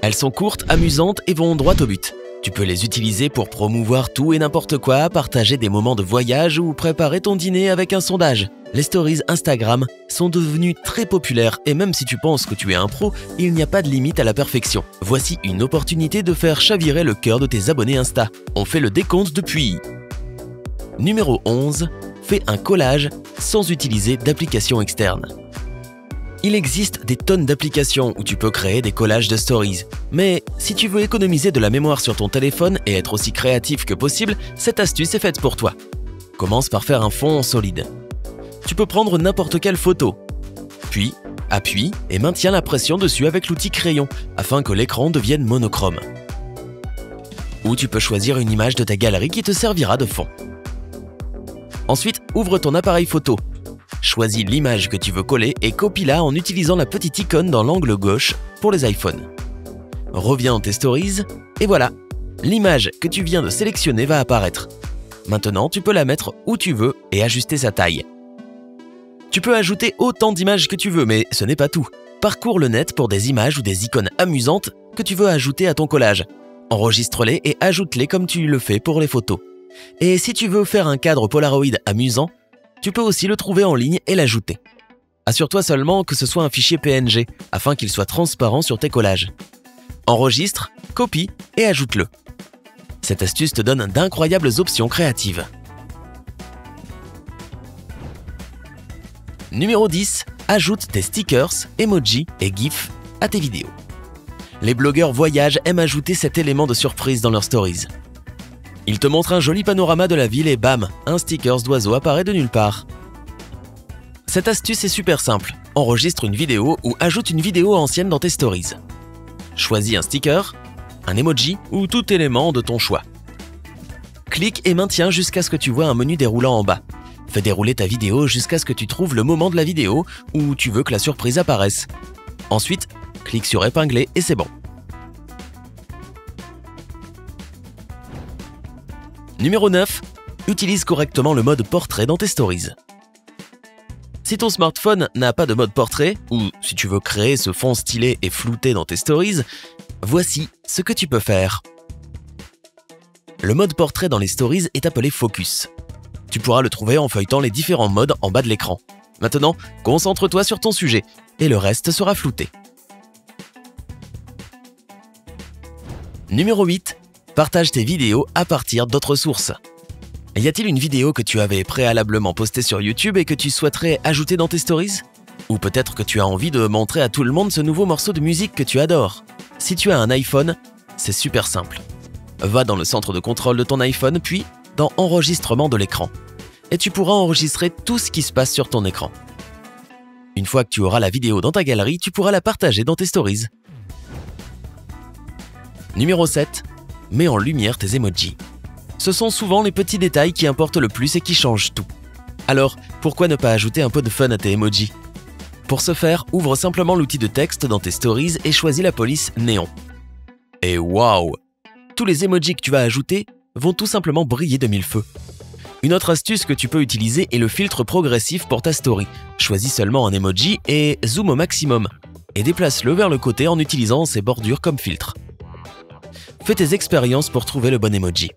Elles sont courtes, amusantes et vont droit au but. Tu peux les utiliser pour promouvoir tout et n'importe quoi, partager des moments de voyage ou préparer ton dîner avec un sondage. Les stories Instagram sont devenues très populaires et même si tu penses que tu es un pro, il n'y a pas de limite à la perfection. Voici une opportunité de faire chavirer le cœur de tes abonnés Insta. On fait le décompte depuis... Numéro 11. Fais un collage sans utiliser d'application externe. Il existe des tonnes d'applications où tu peux créer des collages de stories. Mais si tu veux économiser de la mémoire sur ton téléphone et être aussi créatif que possible, cette astuce est faite pour toi. Commence par faire un fond solide. Tu peux prendre n'importe quelle photo. Puis, appuie et maintiens la pression dessus avec l'outil crayon afin que l'écran devienne monochrome. Ou tu peux choisir une image de ta galerie qui te servira de fond. Ensuite, ouvre ton appareil photo. Choisis l'image que tu veux coller et copie-la en utilisant la petite icône dans l'angle gauche pour les iPhones. Reviens dans tes stories et voilà, l'image que tu viens de sélectionner va apparaître. Maintenant, tu peux la mettre où tu veux et ajuster sa taille. Tu peux ajouter autant d'images que tu veux, mais ce n'est pas tout. Parcours le net pour des images ou des icônes amusantes que tu veux ajouter à ton collage. Enregistre-les et ajoute-les comme tu le fais pour les photos. Et si tu veux faire un cadre Polaroid amusant, tu peux aussi le trouver en ligne et l'ajouter. Assure-toi seulement que ce soit un fichier PNG afin qu'il soit transparent sur tes collages. Enregistre, copie et ajoute-le. Cette astuce te donne d'incroyables options créatives. Numéro 10. Ajoute tes stickers, emojis et gifs à tes vidéos. Les blogueurs voyage aiment ajouter cet élément de surprise dans leurs stories. Ils te montrent un joli panorama de la ville et bam, un sticker d'oiseau apparaît de nulle part. Cette astuce est super simple. Enregistre une vidéo ou ajoute une vidéo ancienne dans tes stories. Choisis un sticker, un emoji ou tout élément de ton choix. Clique et maintiens jusqu'à ce que tu vois un menu déroulant en bas. Fais dérouler ta vidéo jusqu'à ce que tu trouves le moment de la vidéo où tu veux que la surprise apparaisse. Ensuite, clique sur épingler et c'est bon. Numéro 9. Utilise correctement le mode portrait dans tes stories. Si ton smartphone n'a pas de mode portrait, ou si tu veux créer ce fond stylé et flouté dans tes stories, voici ce que tu peux faire. Le mode portrait dans les stories est appelé Focus. Tu pourras le trouver en feuilletant les différents modes en bas de l'écran. Maintenant, concentre-toi sur ton sujet et le reste sera flouté. Numéro 8. Partage tes vidéos à partir d'autres sources. Y a-t-il une vidéo que tu avais préalablement postée sur YouTube et que tu souhaiterais ajouter dans tes stories? Ou peut-être que tu as envie de montrer à tout le monde ce nouveau morceau de musique que tu adores. Si tu as un iPhone, c'est super simple. Va dans le centre de contrôle de ton iPhone, puis dans Enregistrement de l'écran. Et tu pourras enregistrer tout ce qui se passe sur ton écran. Une fois que tu auras la vidéo dans ta galerie, tu pourras la partager dans tes stories. Numéro 7. Mets en lumière tes emojis. Ce sont souvent les petits détails qui importent le plus et qui changent tout. Alors, pourquoi ne pas ajouter un peu de fun à tes emojis? Pour ce faire, ouvre simplement l'outil de texte dans tes stories et choisis la police néon. Et waouh! Tous les emojis que tu vas ajouter vont tout simplement briller de mille feux. Une autre astuce que tu peux utiliser est le filtre progressif pour ta story. Choisis seulement un emoji et zoom au maximum. Et déplace-le vers le côté en utilisant ses bordures comme filtre. Fais tes expériences pour trouver le bon emoji.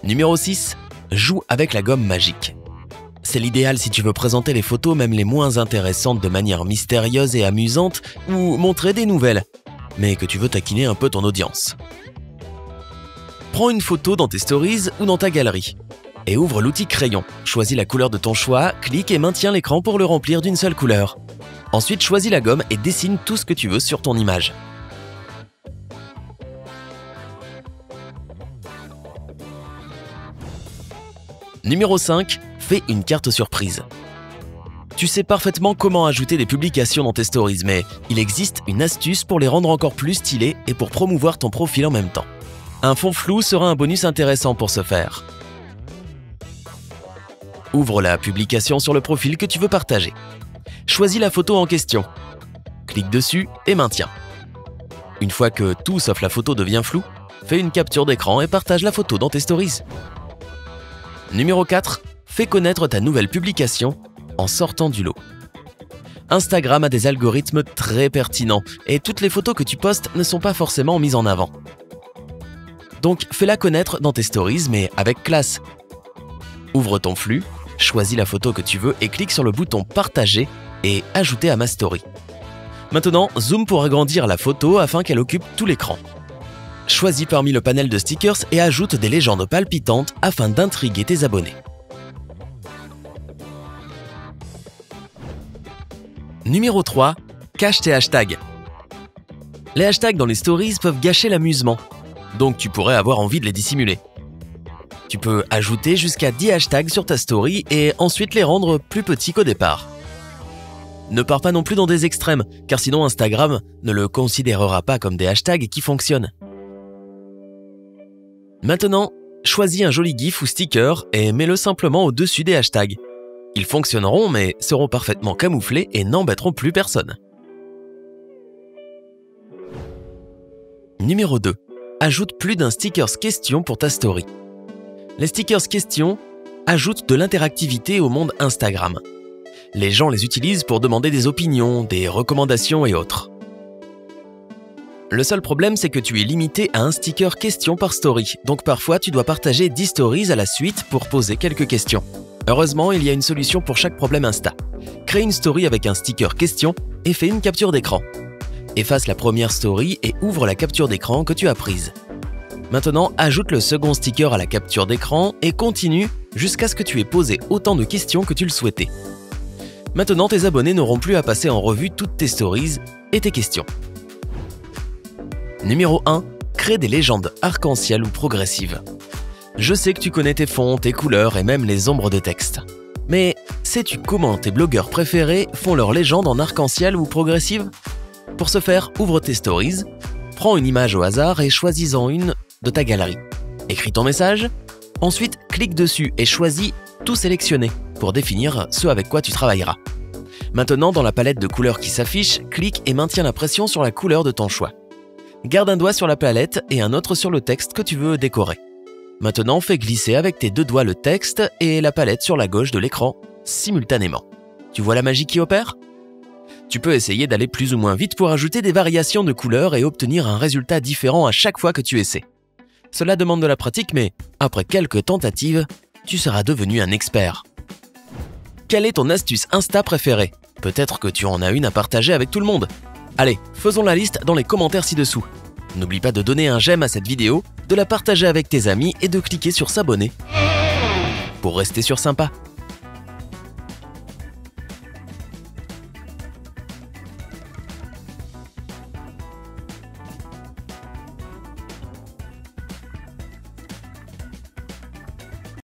Numéro 6. Joue avec la gomme magique. C'est l'idéal si tu veux présenter les photos, même les moins intéressantes, de manière mystérieuse et amusante, ou montrer des nouvelles, mais que tu veux taquiner un peu ton audience. Prends une photo dans tes stories ou dans ta galerie et ouvre l'outil crayon. Choisis la couleur de ton choix, clique et maintiens l'écran pour le remplir d'une seule couleur. Ensuite, choisis la gomme et dessine tout ce que tu veux sur ton image. Numéro 5. Fais une carte surprise. Tu sais parfaitement comment ajouter des publications dans tes stories, mais il existe une astuce pour les rendre encore plus stylées et pour promouvoir ton profil en même temps. Un fond flou sera un bonus intéressant pour ce faire. Ouvre la publication sur le profil que tu veux partager. Choisis la photo en question. Clique dessus et maintiens. Une fois que tout sauf la photo devient flou, fais une capture d'écran et partage la photo dans tes stories. Numéro 4. Fais connaître ta nouvelle publication en sortant du lot. Instagram a des algorithmes très pertinents et toutes les photos que tu postes ne sont pas forcément mises en avant. Donc fais-la connaître dans tes stories mais avec classe. Ouvre ton flux, choisis la photo que tu veux et clique sur le bouton partager et ajouter à ma story. Maintenant, zoom pour agrandir la photo afin qu'elle occupe tout l'écran. Choisis parmi le panel de stickers et ajoute des légendes palpitantes afin d'intriguer tes abonnés. Numéro 3. Cache tes hashtags. Les hashtags dans les stories peuvent gâcher l'amusement, donc tu pourrais avoir envie de les dissimuler. Tu peux ajouter jusqu'à 10 hashtags sur ta story et ensuite les rendre plus petits qu'au départ. Ne pars pas non plus dans des extrêmes, car sinon Instagram ne le considérera pas comme des hashtags qui fonctionnent. Maintenant, choisis un joli gif ou sticker et mets-le simplement au-dessus des hashtags. Ils fonctionneront mais seront parfaitement camouflés et n'embêteront plus personne. Numéro 2. Ajoute plus d'un stickers question pour ta story. Les stickers questions ajoutent de l'interactivité au monde Instagram. Les gens les utilisent pour demander des opinions, des recommandations et autres. Le seul problème, c'est que tu es limité à un sticker question par story, donc parfois tu dois partager 10 stories à la suite pour poser quelques questions. Heureusement, il y a une solution pour chaque problème Insta. Crée une story avec un sticker question et fais une capture d'écran. Efface la première story et ouvre la capture d'écran que tu as prise. Maintenant, ajoute le second sticker à la capture d'écran et continue jusqu'à ce que tu aies posé autant de questions que tu le souhaitais. Maintenant, tes abonnés n'auront plus à passer en revue toutes tes stories et tes questions. Numéro 1. Crée des légendes arc-en-ciel ou progressives. Je sais que tu connais tes fonds, tes couleurs et même les ombres de texte. Mais sais-tu comment tes blogueurs préférés font leurs légendes en arc-en-ciel ou progressive? Pour ce faire, ouvre tes stories, prends une image au hasard et choisis-en une de ta galerie. Écris ton message, ensuite clique dessus et choisis « Tout sélectionner » pour définir ce avec quoi tu travailleras. Maintenant, dans la palette de couleurs qui s'affiche, clique et maintiens la pression sur la couleur de ton choix. Garde un doigt sur la palette et un autre sur le texte que tu veux décorer. Maintenant, fais glisser avec tes deux doigts le texte et la palette sur la gauche de l'écran simultanément. Tu vois la magie qui opère? Tu peux essayer d'aller plus ou moins vite pour ajouter des variations de couleurs et obtenir un résultat différent à chaque fois que tu essaies. Cela demande de la pratique, mais après quelques tentatives, tu seras devenu un expert. Quelle est ton astuce Insta préférée? Peut-être que tu en as une à partager avec tout le monde. Allez, faisons la liste dans les commentaires ci-dessous. N'oublie pas de donner un j'aime à cette vidéo, de la partager avec tes amis et de cliquer sur s'abonner pour rester sur sympa.